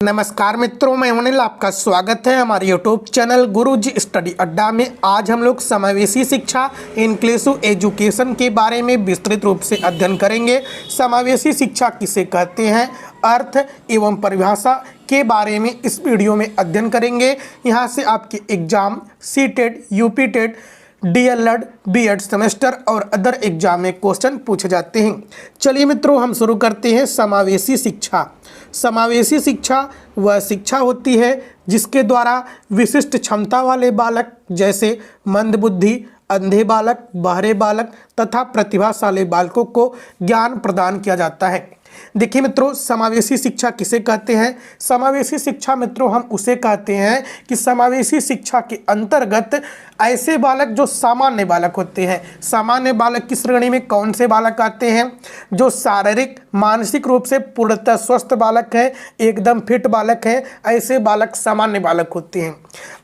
नमस्कार मित्रों, मैं अनिल, आपका स्वागत है हमारे यूट्यूब चैनल गुरुजी स्टडी अड्डा में। आज हम लोग समावेशी शिक्षा इंक्लूसिव एजुकेशन के बारे में विस्तृत रूप से अध्ययन करेंगे। समावेशी शिक्षा किसे कहते हैं, अर्थ एवं परिभाषा के बारे में इस वीडियो में अध्ययन करेंगे। यहाँ से आपके exam CTET, UP TET, DLEd, BEd semester और अदर एग्जाम में क्वेश्चन पूछे जाते हैं। चलिए मित्रों, हम शुरू करते हैं। समावेशी शिक्षा। समावेशी शिक्षा वह शिक्षा होती है जिसके द्वारा विशिष्ट क्षमता वाले बालक जैसे मंदबुद्धि, अंधे बालक, बहरे बालक तथा प्रतिभाशाली बालकों को ज्ञान प्रदान किया जाता है। देखिए मित्रों, समावेशी शिक्षा किसे कहते हैं। समावेशी शिक्षा मित्रों हम उसे कहते हैं कि समावेशी शिक्षा के अंतर्गत ऐसे बालक जो सामान्य बालक होते हैं। सामान्य बालक की श्रेणी में कौन से बालक आते हैं? जो शारीरिक मानसिक रूप से पूर्णतः स्वस्थ बालक है, एकदम फिट बालक है, ऐसे बालक सामान्य बालक होते हैं।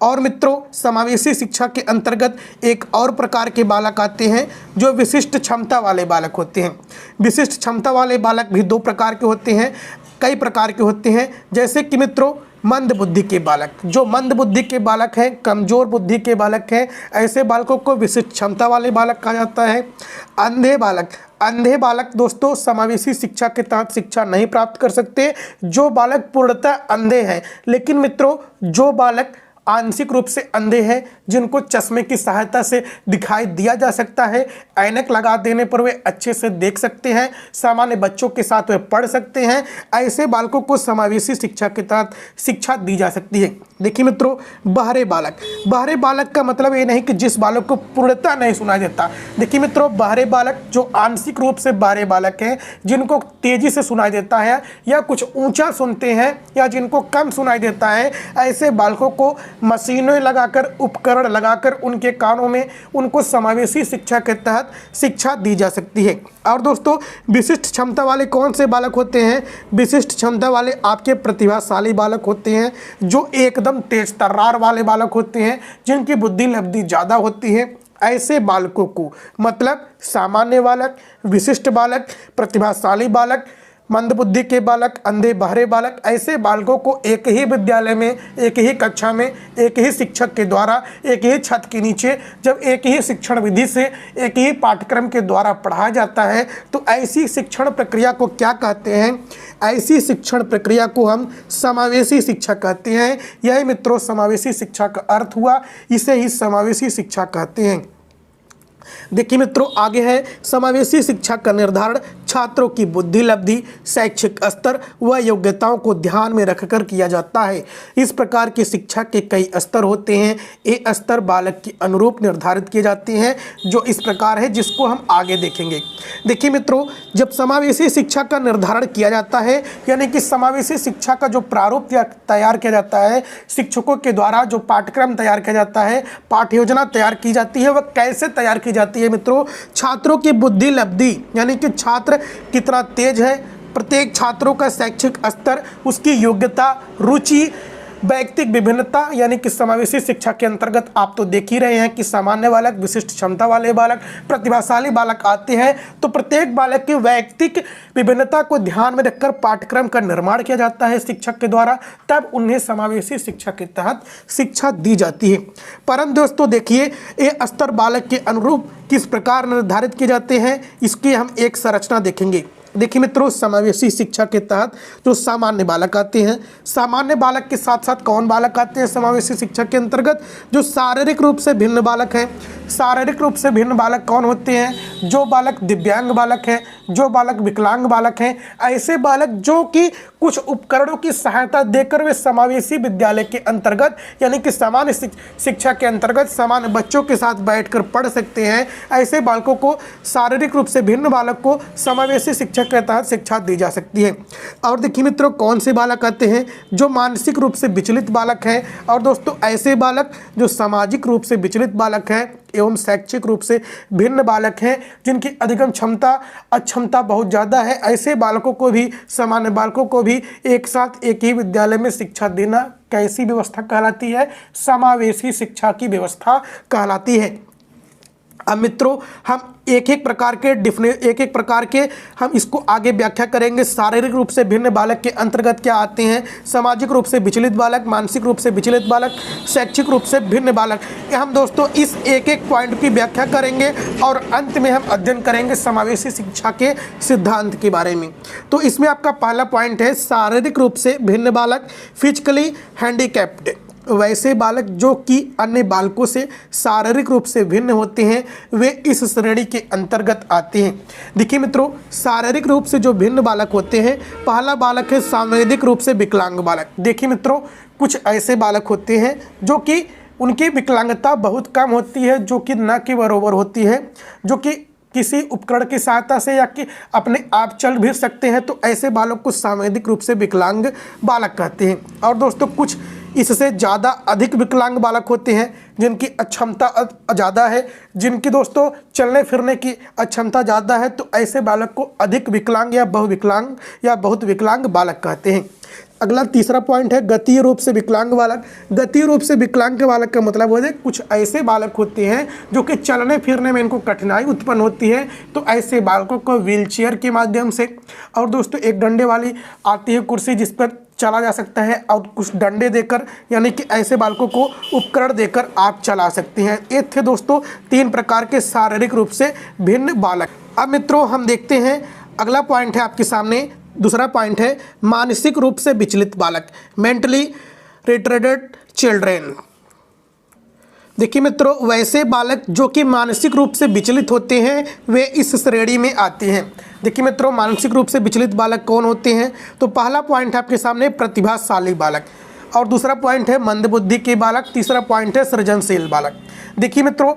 और मित्रों, समावेशी शिक्षा के अंतर्गत एक और प्रकार के बालक आते हैं जो विशिष्ट क्षमता वाले बालक होते हैं। विशिष्ट क्षमता वाले बालक भी दो प्रकार के होते हैं, कई प्रकार के होते हैं। जैसे कि मित्रों मंद बुद्धि के बालक, जो मंद बुद्धि के बालक हैं, कमजोर बुद्धि के बालक हैं, ऐसे बालकों को विशिष्ट क्षमता वाले बालक कहा जाता है। अंधे बालक, अंधे बालक दोस्तों समावेशी शिक्षा के तहत शिक्षा नहीं प्राप्त कर सकते। जो बालक पूर्णतः अंधे हैं, लेकिन मित्रों जो बालक आंशिक रूप से अंधे हैं, जिनको चश्मे की सहायता से दिखाई दिया जा सकता है, ऐनक लगा देने पर वे अच्छे से देख सकते हैं, सामान्य बच्चों के साथ वे पढ़ सकते हैं, ऐसे बालकों को समावेशी शिक्षा के तहत शिक्षा दी जा सकती है। देखिए मित्रों, बहरे बालक, बहरे बालक का मतलब ये नहीं कि जिस बालक को पूर्णतः नहीं सुनाई देता। देखिए मित्रों, बहरे बालक जो आंशिक रूप से बहरे बालक हैं, जिनको तेजी से सुनाई देता है या कुछ ऊंचा सुनते हैं या जिनको कम सुनाई देता है, ऐसे बालकों को मशीनें लगाकर, उपकरण लगाकर उनके कानों में उनको समावेशी शिक्षा के तहत शिक्षा दी जा सकती है। और दोस्तों विशिष्ट क्षमता वाले कौन से बालक होते हैं? विशिष्ट क्षमता वाले आपके प्रतिभाशाली बालक होते हैं, जो एकदम तेज तर्रार वाले बालक होते हैं, जिनकी बुद्धि लब्धि ज़्यादा होती है। ऐसे बालकों को मतलब सामान्य बालक, विशिष्ट बालक, प्रतिभाशाली बालक, मंदबुद्धि के बालक, अंधे बहरे बालक, ऐसे बालकों को एक ही विद्यालय में, एक ही कक्षा में, एक ही शिक्षक के द्वारा, एक ही छत के नीचे, जब एक ही शिक्षण विधि से, एक ही पाठ्यक्रम के द्वारा पढ़ाया जाता है, तो ऐसी शिक्षण प्रक्रिया को क्या कहते हैं? ऐसी शिक्षण प्रक्रिया को हम समावेशी शिक्षा कहते हैं। यही मित्रों समावेशी शिक्षा का अर्थ हुआ, इसे ही समावेशी शिक्षा कहते हैं। देखिए मित्रों, आगे है समावेशी शिक्षा का निर्धारण छात्रों की बुद्धि लब्धि, शैक्षिक स्तर व योग्यताओं को ध्यान में रखकर किया जाता है। इस प्रकार की शिक्षा के कई स्तर होते हैं। ये स्तर बालक के अनुरूप निर्धारित किए जाते हैं, जो इस प्रकार है, जिसको हम आगे देखेंगे। देखिए मित्रों, जब समावेशी शिक्षा का निर्धारण किया जाता है, यानी कि समावेशी शिक्षा का जो प्रारूप तैयार किया जाता है, शिक्षकों के द्वारा जो पाठ्यक्रम तैयार किया जाता है, पाठ्य योजना तैयार की जाती है, वह कैसे तैयार की जाती है मित्रों? छात्रों की बुद्धि लब्धि, यानी कि छात्र कितना तेज है, प्रत्येक छात्रों का शैक्षिक स्तर, उसकी योग्यता, रुचि, व्यक्तिगत विभिन्नता, यानी कि समावेशी शिक्षा के अंतर्गत आप तो देख ही रहे हैं कि सामान्य बालक, विशिष्ट क्षमता वाले बालक, प्रतिभाशाली बालक आते हैं, तो प्रत्येक बालक की व्यक्तिगत विभिन्नता को ध्यान में रखकर पाठ्यक्रम का निर्माण किया जाता है शिक्षक के द्वारा, तब उन्हें समावेशी शिक्षा के तहत शिक्षा दी जाती है। परंतु दोस्तों देखिए, ये स्तर बालक के अनुरूप किस प्रकार निर्धारित किए जाते हैं, इसकी हम एक संरचना देखेंगे। देखिए मित्रों, समावेशी शिक्षा के तहत जो सामान्य बालक आते हैं, सामान्य बालक के साथ साथ कौन बालक आते हैं समावेशी शिक्षा के अंतर्गत? जो शारीरिक रूप से भिन्न बालक हैं। शारीरिक रूप से भिन्न बालक कौन होते हैं? जो बालक दिव्यांग बालक हैं, जो बालक विकलांग बालक हैं, ऐसे बालक जो कि कुछ उपकरणों की सहायता देकर वे समावेशी विद्यालय के अंतर्गत, यानी कि सामान्य शिक्षा के अंतर्गत सामान्य बच्चों के साथ बैठकर पढ़ सकते हैं, ऐसे बालकों को, शारीरिक रूप से भिन्न बालक को समावेशी शिक्षा के तहत शिक्षा दी जा सकती है। और देखिए मित्रों, कौन से बालक आते हैं? जो मानसिक रूप से विचलित बालक हैं। और दोस्तों ऐसे बालक जो सामाजिक रूप से विचलित बालक हैं एवं शैक्षिक रूप से भिन्न बालक हैं, जिनकी अधिगम क्षमता, अक्षमता बहुत ज़्यादा है, ऐसे बालकों को भी, सामान्य बालकों को भी एक साथ एक ही विद्यालय में शिक्षा देना कैसी व्यवस्था कहलाती है? समावेशी शिक्षा की व्यवस्था कहलाती है। अब मित्रों हम एक एक प्रकार के हम इसको आगे व्याख्या करेंगे। शारीरिक रूप से भिन्न बालक के अंतर्गत क्या आते हैं? सामाजिक रूप से विचलित बालक, मानसिक रूप से विचलित बालक, शैक्षिक रूप से भिन्न बालक। हम दोस्तों इस एक एक पॉइंट की व्याख्या करेंगे और अंत में हम अध्ययन करेंगे समावेशी शिक्षा के सिद्धांत के बारे में। तो इसमें आपका पहला पॉइंट है शारीरिक रूप से भिन्न बालक, फिजिकली हैंडीकैप्ड। वैसे बालक जो कि अन्य बालकों से शारीरिक रूप से भिन्न होते हैं वे इस श्रेणी के अंतर्गत आते हैं। देखिए मित्रों, शारीरिक रूप से जो भिन्न बालक होते हैं, पहला बालक है सांवेदिक रूप से विकलांग बालक। देखिए मित्रों, कुछ ऐसे बालक होते हैं जो कि उनकी विकलांगता बहुत कम होती है, जो कि न के बराबर होती है, जो कि किसी उपकरण की सहायता से या कि अपने आप चल भी सकते हैं। तो ऐसे बालक को सांवेदिक रूप से विकलांग बालक कहते हैं। और दोस्तों कुछ इससे ज़्यादा अधिक विकलांग बालक होते हैं जिनकी अक्षमता ज़्यादा है, जिनकी दोस्तों चलने फिरने की अक्षमता ज़्यादा है। तो ऐसे बालक को अधिक विकलांग या बहुविकलांग या बहुत विकलांग बालक कहते हैं। अगला तीसरा पॉइंट है गतीय रूप से विकलांग बालक। गतीय रूप से विकलांग बालक का मतलब होता है कुछ ऐसे बालक होते हैं जो कि चलने फिरने में इनको कठिनाई उत्पन्न होती है। तो ऐसे बालकों को व्हीलचेयर के माध्यम से, और दोस्तों एक डंडे वाली आती है कुर्सी जिस पर चला जा सकता है, और कुछ डंडे देकर यानी कि ऐसे बालकों को उपकरण देकर आप चला सकते हैं। ये थे दोस्तों 3 प्रकार के शारीरिक रूप से भिन्न बालक। अब मित्रों हम देखते हैं अगला पॉइंट है आपके सामने, दूसरा पॉइंट है मानसिक रूप से विचलित बालक, मेंटली रिटार्डेड चिल्ड्रेन। देखिए मित्रों, वैसे बालक जो कि मानसिक रूप से विचलित होते हैं वे इस श्रेणी में आते हैं। देखिए मित्रों, मानसिक रूप से विचलित बालक कौन होते हैं? तो पहला पॉइंट है आपके सामने प्रतिभाशाली बालक, और दूसरा पॉइंट है मंदबुद्धि के बालक, तीसरा पॉइंट है सृजनशील बालक। देखिए मित्रों,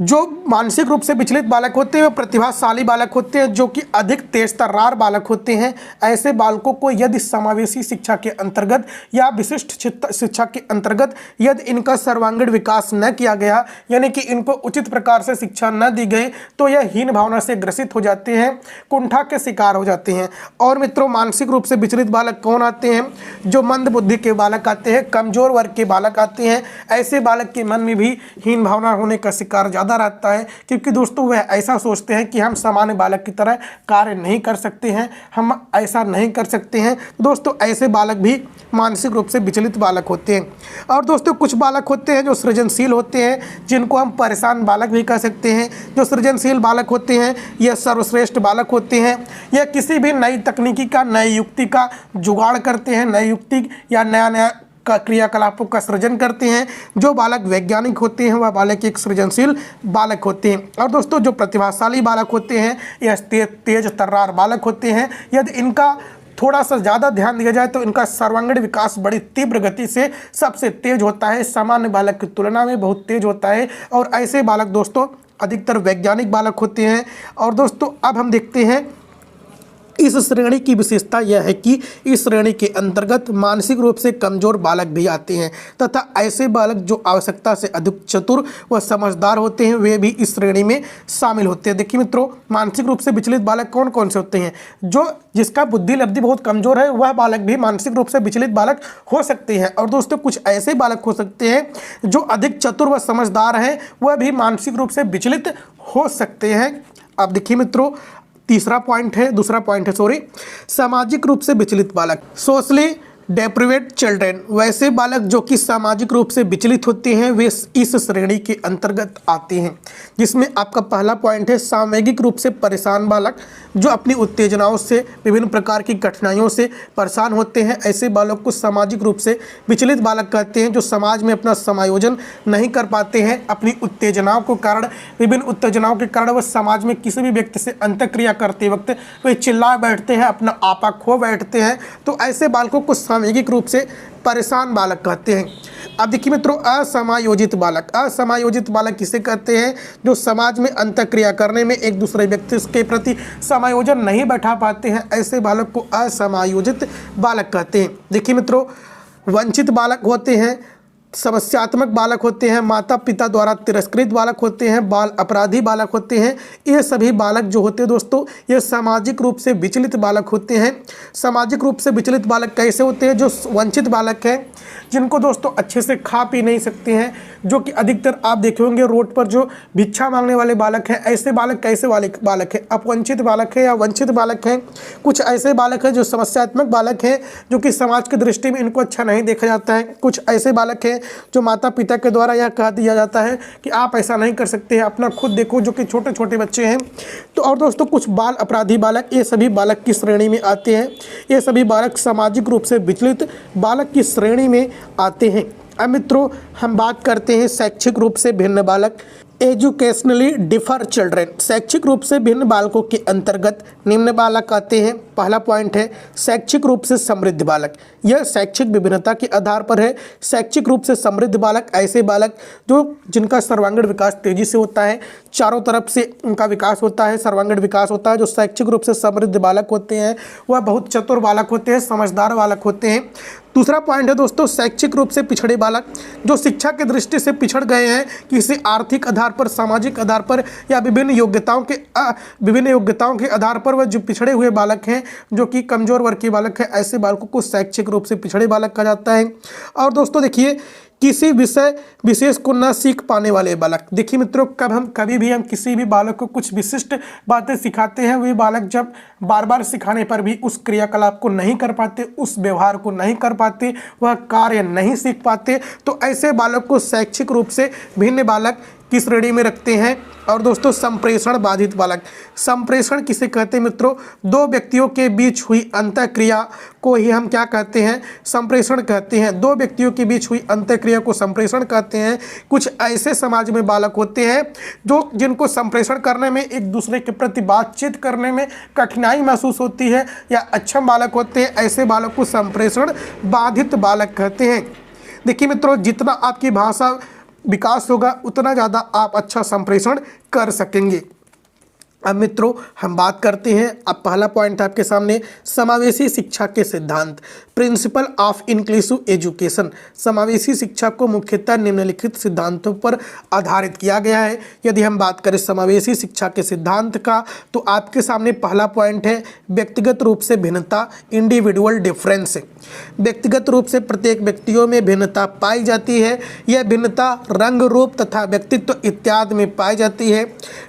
जो मानसिक रूप से विचलित बालक होते हैं वे प्रतिभाशाली बालक होते हैं, जो कि अधिक तेज तर्रार बालक होते हैं। ऐसे बालकों को यदि समावेशी शिक्षा के अंतर्गत या विशिष्ट शिक्षा के अंतर्गत यदि इनका सर्वांगीण विकास न किया गया, यानी कि इनको उचित प्रकार से शिक्षा न दी गई, तो यह हीन भावना से ग्रसित हो जाते हैं, कुंठा के शिकार हो जाते हैं। और मित्रों मानसिक रूप से विचलित बालक कौन आते हैं? जो मंद बुद्धि के बालक आते हैं, कमजोर वर्ग के बालक आते हैं। ऐसे बालक के मन में भी हीन भावना होने का शिकार ज़्यादा रहता है, क्योंकि दोस्तों वह ऐसा सोचते हैं कि हम सामान्य बालक की तरह कार्य नहीं कर सकते हैं, हम ऐसा नहीं कर सकते हैं। दोस्तों ऐसे बालक भी मानसिक रूप से विचलित बालक होते हैं। और दोस्तों कुछ बालक होते हैं जो सृजनशील होते हैं, जिनको हम परेशान बालक भी कह सकते हैं। जो सृजनशील बालक होते हैं यह सर्वश्रेष्ठ बालक होते हैं। यह किसी भी नई तकनीकी का, नई युक्ति का जुगाड़ करते हैं, नई युक्ति या नया का क्रियाकलापों का सृजन करते हैं। जो बालक वैज्ञानिक होते हैं वह बालक एक सृजनशील बालक होते हैं। और दोस्तों जो प्रतिभाशाली बालक होते हैं यह तेज तर्रार बालक होते हैं। यदि इनका थोड़ा सा ज़्यादा ध्यान दिया जाए तो इनका सर्वांगीण विकास बड़ी तीव्र गति से सबसे तेज होता है, सामान्य बालक की तुलना में बहुत तेज होता है। और ऐसे बालक दोस्तों अधिकतर वैज्ञानिक बालक होते हैं। और दोस्तों अब हम देखते हैं इस श्रेणी की विशेषता यह है कि इस श्रेणी के अंतर्गत मानसिक रूप से कमजोर बालक भी आते हैं, तथा ऐसे बालक जो आवश्यकता से अधिक चतुर व समझदार होते हैं वे भी इस श्रेणी में शामिल होते हैं। देखिए मित्रों, मानसिक रूप से विचलित बालक कौन कौन से होते हैं? जिसका बुद्धि लब्धि बहुत कमजोर है वह बालक भी मानसिक रूप से विचलित बालक हो सकते हैं। और दोस्तों कुछ ऐसे बालक हो सकते हैं जो अधिक चतुर व समझदार हैं, वह भी मानसिक रूप से विचलित हो सकते हैं। अब देखिए मित्रों, दूसरा पॉइंट है सामाजिक रूप से विचलित बालक, सोशली डेप्रिवेट चिल्ड्रेन। वैसे बालक जो कि सामाजिक रूप से विचलित होते हैं वे इस श्रेणी के अंतर्गत आते हैं, जिसमें आपका पहला पॉइंट है सामूहिक रूप से परेशान बालक, जो अपनी उत्तेजनाओं से विभिन्न प्रकार की कठिनाइयों से परेशान होते हैं। ऐसे बालक को सामाजिक रूप से विचलित बालक कहते हैं, जो समाज में अपना समायोजन नहीं कर पाते हैं। अपनी उत्तेजनाओं के कारण, विभिन्न उत्तेजनाओं के कारण वह समाज में किसी भी व्यक्ति से अंतःक्रिया करते वक्त वे चिल्ला बैठते हैं, अपना आपा खो बैठते हैं। तो ऐसे बालकों को सामूहिक रूप से परेशान बालक कहते हैं। अब देखिए मित्रों, असमायोजित बालक किसे कहते हैं? जो समाज में अंतःक्रिया करने में एक दूसरे व्यक्ति के प्रति समायोजन नहीं बैठा पाते हैं, ऐसे बालक को असमायोजित बालक कहते हैं। देखिए मित्रों, वंचित बालक होते हैं समस्यात्मक बालक होते हैं, माता पिता द्वारा तिरस्कृत बालक होते हैं, बाल अपराधी बालक होते हैं। ये सभी बालक जो होते हैं दोस्तों, ये सामाजिक रूप से विचलित बालक होते हैं। सामाजिक रूप से विचलित बालक कैसे होते हैं? जो वंचित बालक हैं, जिनको दोस्तों अच्छे से खा पी नहीं सकते हैं, जो कि अधिकतर आप देखे होंगे रोड पर जो भिक्षा मांगने वाले बालक हैं। ऐसे बालक कैसे वाले बालक हैं? अपवंचित बालक है या वंचित बालक हैं। कुछ ऐसे बालक हैं जो समस्यात्मक बालक हैं, जो कि समाज की दृष्टि में इनको अच्छा नहीं देखा जाता है। कुछ ऐसे बालक हैं जो माता पिता के द्वारा यह कह दिया जाता है कि आप ऐसा नहीं कर सकते हैं, अपना खुद देखो, जो कि छोटे छोटे बच्चे हैं। तो और दोस्तों कुछ बाल अपराधी बालक, ये सभी बालक की श्रेणी में आते हैं। ये सभी बालक सामाजिक रूप से विचलित बालक की श्रेणी में आते हैं। अब मित्रों हम बात करते हैं शैक्षिक रूप से भिन्न बालक, एजुकेशनली डिफर चिल्ड्रेन। शैक्षिक रूप से भिन्न बालकों के अंतर्गत निम्न बालक आते हैं। पहला पॉइंट है शैक्षिक रूप से समृद्ध बालक। यह शैक्षिक विभिन्नता के आधार पर है। शैक्षिक रूप से समृद्ध बालक ऐसे बालक जो जिनका सर्वांगीण विकास तेजी से होता है, चारों तरफ से उनका विकास होता है, सर्वांगीण विकास होता है। जो शैक्षिक रूप से समृद्ध बालक होते हैं वह बहुत चतुर बालक होते हैं, समझदार बालक होते हैं। दूसरा पॉइंट है दोस्तों शैक्षिक रूप से पिछड़े बालक, जो शिक्षा की दृष्टि से पिछड़ गए हैं, किसी आर्थिक आधार पर, सामाजिक आधार पर या विभिन्न योग्यताओं के आधार पर वह जो पिछड़े हुए बालक हैं, जो कि कमजोर वर्ग के बालक हैं, ऐसे बालकों को शैक्षिक रूप से पिछड़े बालक कहा जाता है। और दोस्तों देखिए किसी विषय विशेष को न सीख पाने वाले बालक। देखिए मित्रों कभी भी हम किसी भी बालक को कुछ विशिष्ट बातें सिखाते हैं, वे बालक जब बार बार सिखाने पर भी उस क्रियाकलाप को नहीं कर पाते, उस व्यवहार को नहीं कर पाते, वह कार्य नहीं सीख पाते, तो ऐसे बालक को शैक्षिक रूप से भिन्न बालक किस श्रेणी में रखते हैं। और दोस्तों संप्रेषण बाधित बालक। संप्रेषण किसे कहते हैं मित्रों? दो व्यक्तियों के बीच हुई अंतःक्रिया को ही हम क्या कहते हैं? संप्रेषण कहते हैं। दो व्यक्तियों के बीच हुई अंतःक्रिया को संप्रेषण कहते हैं। कुछ ऐसे समाज में बालक होते हैं जो जिनको संप्रेषण करने में, एक दूसरे के प्रति बातचीत करने में कठिनाई महसूस होती है या अक्षम बालक होते हैं। ऐसे बालक को संप्रेषण बाधित बालक कहते हैं। देखिए मित्रों जितना आपकी भाषा विकास होगा उतना ज़्यादा आप अच्छा संप्रेषण कर सकेंगे। अब मित्रों हम बात करते हैं, अब पहला पॉइंट आपके सामने समावेशी शिक्षा के सिद्धांत, प्रिंसिपल ऑफ इंक्लूसिव एजुकेशन। समावेशी शिक्षा को मुख्यतः निम्नलिखित सिद्धांतों पर आधारित किया गया है। यदि हम बात करें समावेशी शिक्षा के सिद्धांत का, तो आपके सामने पहला पॉइंट है व्यक्तिगत रूप से भिन्नता, इंडिविजुअल डिफरेंस। व्यक्तिगत रूप से प्रत्येक व्यक्तियों में भिन्नता पाई जाती है। यह भिन्नता रंग, रूप तथा व्यक्तित्व इत्यादि में पाई जाती है।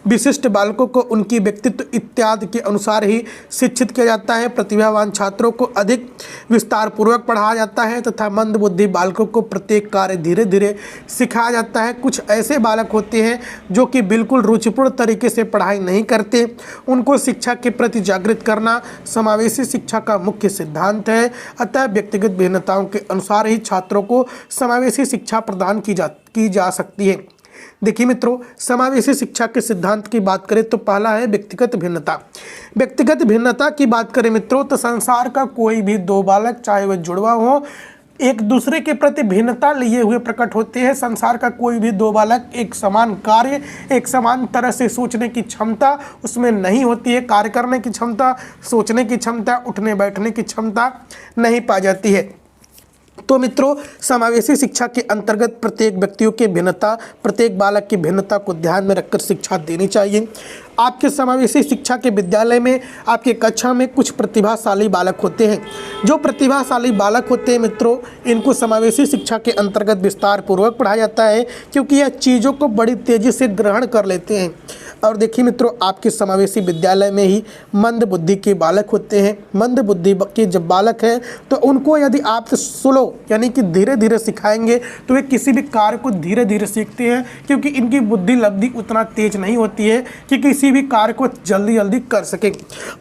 विशिष्ट बालकों को उनकी व्यक्तित्व इत्यादि के अनुसार ही शिक्षित किया जाता है। प्रतिभावान छात्रों को अधिक विस्तार पूर्वक पढ़ाया जाता है तथा मंदबुद्धि बालकों को प्रत्येक कार्य धीरे धीरे सिखाया जाता है। कुछ ऐसे बालक होते हैं जो कि बिल्कुल रुचिपूर्ण तरीके से पढ़ाई नहीं करते, उनको शिक्षा के प्रति जागृत करना समावेशी शिक्षा का मुख्य सिद्धांत है। अतः व्यक्तिगत भिन्नताओं के अनुसार ही छात्रों को समावेशी शिक्षा प्रदान की जा सकती है। देखिए मित्रों समावेशी शिक्षा के सिद्धांत की बात करें तो पहला है व्यक्तिगत भिन्नता। व्यक्तिगत भिन्नता की बात करें मित्रों तो संसार का कोई भी दो बालक, चाहे वह जुड़वा हो, एक दूसरे के प्रति भिन्नता लिए हुए प्रकट होते हैं। संसार का कोई भी दो बालक एक समान कार्य, एक समान तरह से सोचने की क्षमता उसमें नहीं होती है। कार्य करने की क्षमता, सोचने की क्षमता, उठने बैठने की क्षमता नहीं पाई जाती है। तो मित्रों समावेशी शिक्षा के अंतर्गत प्रत्येक व्यक्तियों के भिन्नता, प्रत्येक बालक की भिन्नता को ध्यान में रखकर शिक्षा देनी चाहिए। आपके समावेशी शिक्षा के विद्यालय में, आपके कक्षा में कुछ प्रतिभाशाली बालक होते हैं। जो प्रतिभाशाली बालक होते हैं मित्रों, इनको समावेशी शिक्षा के अंतर्गत विस्तार पूर्वक पढ़ाया जाता है, क्योंकि यह चीज़ों को बड़ी तेज़ी से ग्रहण कर लेते हैं। और देखिए मित्रों आपके समावेशी विद्यालय में ही मंद बुद्धि के बालक होते हैं। मंद बुद्धि के जब बालक हैं तो उनको यदि आप स्लो यानी कि धीरे धीरे सिखाएंगे तो वे किसी भी कार्य को धीरे धीरे सीखते हैं, क्योंकि इनकी बुद्धि लब्धि उतना तेज नहीं होती है कि किसी भी कार्य को जल्दी जल्दी कर सकें।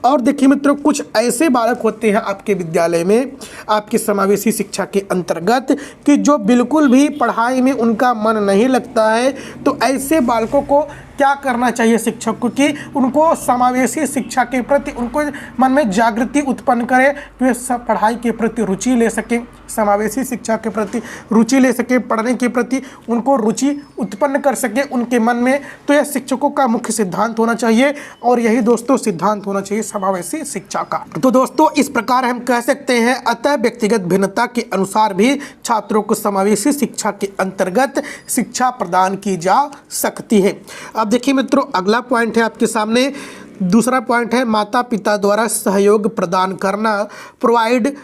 और देखिए मित्रों कुछ ऐसे बालक होते हैं आपके विद्यालय में, आपके समावेशी शिक्षा के अंतर्गत, कि जो बिल्कुल भी पढ़ाई में उनका मन नहीं लगता है। तो ऐसे बालकों को क्या करना चाहिए शिक्षक को कि उनको समावेशी शिक्षा के प्रति उनको मन में जागृति उत्पन्न करे, वे सब पढ़ाई के प्रति रुचि ले सकें, समावेशी शिक्षा के प्रति रुचि ले सके, पढ़ने के प्रति उनको रुचि उत्पन्न कर सके उनके मन में। तो यह शिक्षकों का मुख्य सिद्धांत होना चाहिए और यही दोस्तों सिद्धांत होना चाहिए समावेशी शिक्षा का। तो दोस्तों इस प्रकार हम कह सकते हैं अतः व्यक्तिगत भिन्नता के अनुसार भी छात्रों को समावेशी शिक्षा के अंतर्गत शिक्षा प्रदान की जा सकती है। अब देखिए मित्रों अगला पॉइंट है आपके सामने, दूसरा पॉइंट है माता पिता द्वारा सहयोग प्रदान करना, प्रोवाइड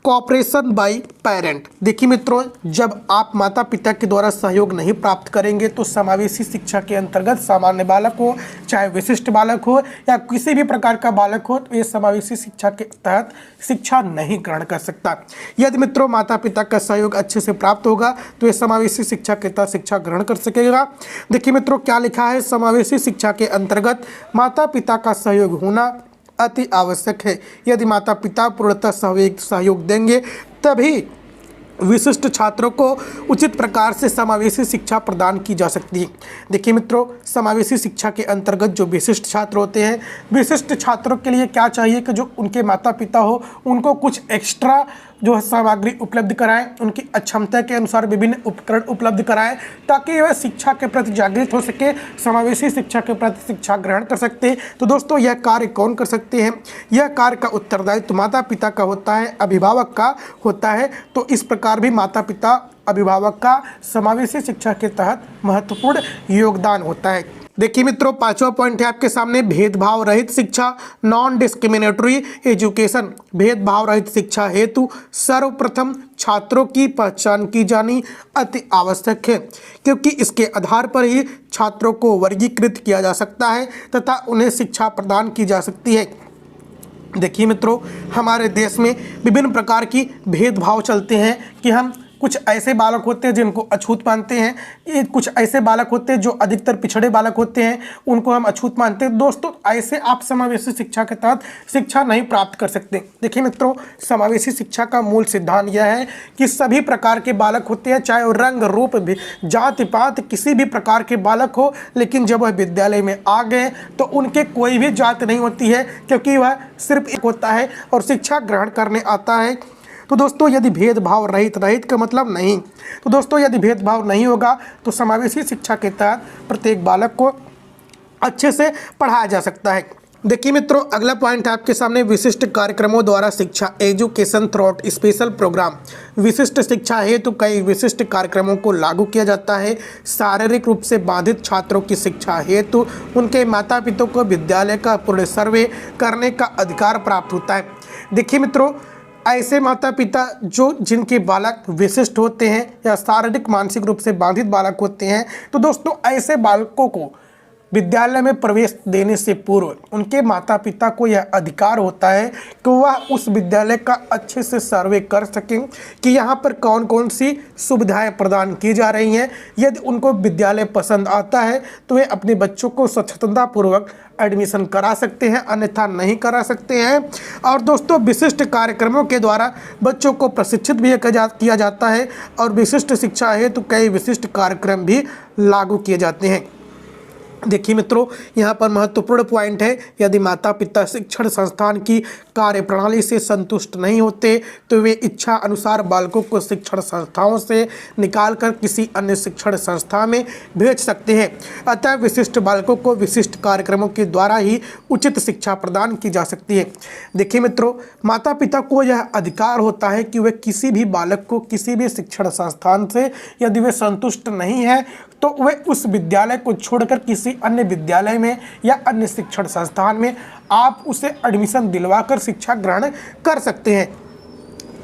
कोऑपरेशन बाय पेरेंट। देखिए मित्रों जब आप माता पिता के द्वारा सहयोग नहीं प्राप्त करेंगे तो समावेशी शिक्षा के अंतर्गत सामान्य बालक हो चाहे विशिष्ट बालक हो या किसी भी प्रकार का बालक हो तो ये समावेशी शिक्षा के तहत शिक्षा नहीं ग्रहण कर सकता। यदि मित्रों माता पिता का सहयोग अच्छे से प्राप्त होगा तो ये समावेशी शिक्षा के तहत शिक्षा ग्रहण कर सकेगा। देखिए मित्रों क्या लिखा है, समावेशी शिक्षा के अंतर्गत माता पिता का सहयोग होना अति आवश्यक है। यदि माता पिता पूर्णतः सहयोग देंगे तभी विशिष्ट छात्रों को उचित प्रकार से समावेशी शिक्षा प्रदान की जा सकती है। देखिए मित्रों समावेशी शिक्षा के अंतर्गत जो विशिष्ट छात्र होते हैं, विशिष्ट छात्रों के लिए क्या चाहिए कि जो उनके माता पिता हो उनको कुछ एक्स्ट्रा जो है सामग्री उपलब्ध कराएं, उनकी अक्षमता के अनुसार विभिन्न उपकरण उपलब्ध कराएं ताकि वह शिक्षा के प्रति जागृत हो सके, समावेशी शिक्षा के प्रति शिक्षा ग्रहण कर सकते हैं। तो दोस्तों यह कार्य कौन कर सकते हैं, यह कार्य का उत्तरदायित्व माता पिता का होता है, अभिभावक का होता है। तो इस प्रकार भी माता पिता अभिभावक का समावेशी शिक्षा के तहत महत्वपूर्ण योगदान होता है। देखिए मित्रों पांचवा पॉइंट है आपके सामने भेदभाव रहित शिक्षा, नॉन डिस्क्रिमिनेटरी एजुकेशन। भेदभाव रहित शिक्षा हेतु सर्वप्रथम छात्रों की पहचान की जानी अति आवश्यक है क्योंकि इसके आधार पर ही छात्रों को वर्गीकृत किया जा सकता है तथा उन्हें शिक्षा प्रदान की जा सकती है। देखिए मित्रों हमारे देश में विभिन्न प्रकार की भेदभाव चलते हैं कि हम कुछ ऐसे बालक होते हैं जिनको अछूत मानते हैं, ये कुछ ऐसे बालक होते हैं जो अधिकतर पिछड़े बालक होते हैं उनको हम अछूत मानते हैं। दोस्तों ऐसे आप समावेशी शिक्षा के तहत शिक्षा नहीं प्राप्त कर सकते। देखिए मित्रों समावेशी शिक्षा का मूल सिद्धांत यह है कि सभी प्रकार के बालक होते हैं, चाहे वो रंग रूप भी जाति पात किसी भी प्रकार के बालक हो, लेकिन जब वह विद्यालय में आ गए तो उनके कोई भी जाति नहीं होती है क्योंकि वह सिर्फ एक होता है और शिक्षा ग्रहण करने आता है। तो दोस्तों यदि भेदभाव रहित का मतलब नहीं, तो दोस्तों यदि भेदभाव नहीं होगा तो समावेशी शिक्षा के तहत प्रत्येक बालक को अच्छे से पढ़ाया जा सकता है। देखिए मित्रों अगला पॉइंट है आपके सामने विशिष्ट कार्यक्रमों द्वारा शिक्षा, एजुकेशन थ्रू स्पेशल प्रोग्राम। विशिष्ट शिक्षा हेतु कई विशिष्ट कार्यक्रमों को लागू किया जाता है। शारीरिक रूप से बाधित छात्रों की शिक्षा हेतु उनके माता पिता को विद्यालय का पूर्ण सर्वे करने का अधिकार प्राप्त होता है। देखिए मित्रों ऐसे माता पिता जो जिनके बालक विशिष्ट होते हैं या शारीरिक मानसिक रूप से बाधित बालक होते हैं, तो दोस्तों ऐसे बालकों को विद्यालय में प्रवेश देने से पूर्व उनके माता पिता को यह अधिकार होता है कि वह उस विद्यालय का अच्छे से सर्वे कर सकें कि यहाँ पर कौन कौन सी सुविधाएं प्रदान की जा रही हैं। यदि उनको विद्यालय पसंद आता है तो वे अपने बच्चों को स्वच्छतापूर्वक एडमिशन करा सकते हैं, अन्यथा नहीं करा सकते हैं। और दोस्तों विशिष्ट कार्यक्रमों के द्वारा बच्चों को प्रशिक्षित भी किया जाता है और विशिष्ट शिक्षा हेतु कई विशिष्ट कार्यक्रम भी लागू किए जाते हैं। देखिए मित्रों यहाँ पर महत्वपूर्ण पॉइंट है, यदि माता पिता शिक्षण संस्थान की कार्यप्रणाली से संतुष्ट नहीं होते तो वे इच्छा अनुसार बालकों को शिक्षण संस्थाओं से निकालकर किसी अन्य शिक्षण संस्था में भेज सकते हैं। अतः विशिष्ट बालकों को विशिष्ट कार्यक्रमों के द्वारा ही उचित शिक्षा प्रदान की जा सकती है। देखिए मित्रों माता पिता को यह अधिकार होता है कि वे किसी भी बालक को किसी भी शिक्षण संस्थान से यदि वे संतुष्ट नहीं है तो वे उस विद्यालय को छोड़कर किसी अन्य विद्यालय में या अन्य शिक्षण संस्थान में आप उसे एडमिशन दिलवाकर शिक्षा ग्रहण कर सकते हैं।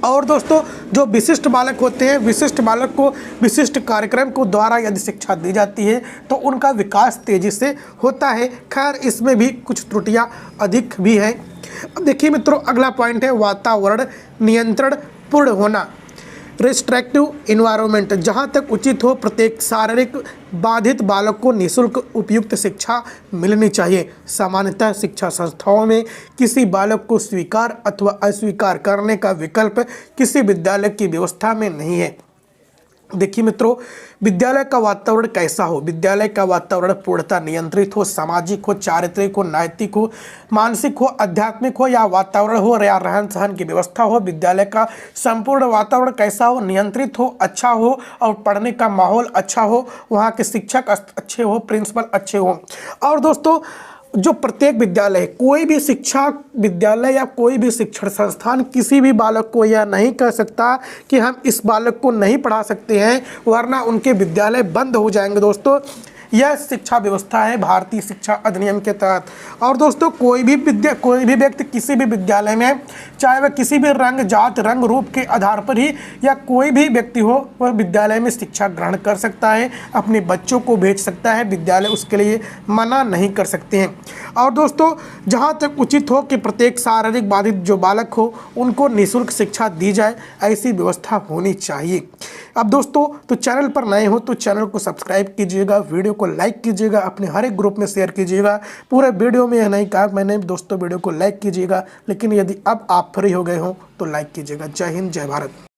और दोस्तों जो विशिष्ट बालक होते हैं, विशिष्ट बालक को विशिष्ट कार्यक्रम को द्वारा यदि शिक्षा दी जाती है तो उनका विकास तेजी से होता है। खैर इसमें भी कुछ त्रुटियां अधिक भी हैं। अब देखिए मित्रों अगला पॉइंट है वातावरण नियंत्रण पूर्ण होना, रिस्ट्रिक्टिव इन्वायरमेंट। जहाँ तक उचित हो प्रत्येक शारीरिक बाधित बालक को निःशुल्क उपयुक्त शिक्षा मिलनी चाहिए। सामान्यतः शिक्षा संस्थाओं में किसी बालक को स्वीकार अथवा अस्वीकार करने का विकल्प किसी विद्यालय की व्यवस्था में नहीं है। देखिए मित्रों, विद्यालय का वातावरण कैसा हो? विद्यालय का वातावरण पूर्णतः नियंत्रित हो, सामाजिक हो, चारित्रिक हो, नैतिक हो, मानसिक हो, आध्यात्मिक हो, या वातावरण हो या रहन सहन की व्यवस्था हो। विद्यालय का संपूर्ण वातावरण कैसा हो? नियंत्रित हो, अच्छा हो और पढ़ने का माहौल अच्छा हो, वहाँ के शिक्षक अच्छे हो, प्रिंसिपल अच्छे हो। और दोस्तों, जो प्रत्येक विद्यालय है, कोई भी शिक्षा विद्यालय या कोई भी शिक्षण संस्थान किसी भी बालक को यह नहीं कह सकता कि हम इस बालक को नहीं पढ़ा सकते हैं, वरना उनके विद्यालय बंद हो जाएंगे। दोस्तों, यह शिक्षा व्यवस्था है भारतीय शिक्षा अधिनियम के तहत। और दोस्तों, कोई भी व्यक्ति किसी भी विद्यालय में, चाहे वह किसी भी रंग, जात, रंग, रूप के आधार पर ही या कोई भी व्यक्ति हो, वह विद्यालय में शिक्षा ग्रहण कर सकता है, अपने बच्चों को भेज सकता है। विद्यालय उसके लिए मना नहीं कर सकते हैं। और दोस्तों, जहाँ तक उचित हो कि प्रत्येक शारीरिक बाधित जो बालक हो उनको निःशुल्क शिक्षा दी जाए, ऐसी व्यवस्था होनी चाहिए। अब दोस्तों, तो चैनल पर नए हो तो चैनल को सब्सक्राइब कीजिएगा, वीडियो को लाइक कीजिएगा, अपने हर एक ग्रुप में शेयर कीजिएगा। पूरे वीडियो में यह नहीं कहा मैंने दोस्तों वीडियो को लाइक कीजिएगा, लेकिन यदि अब आप फ्री हो गए हो तो लाइक कीजिएगा। जय हिंद, जय भारत।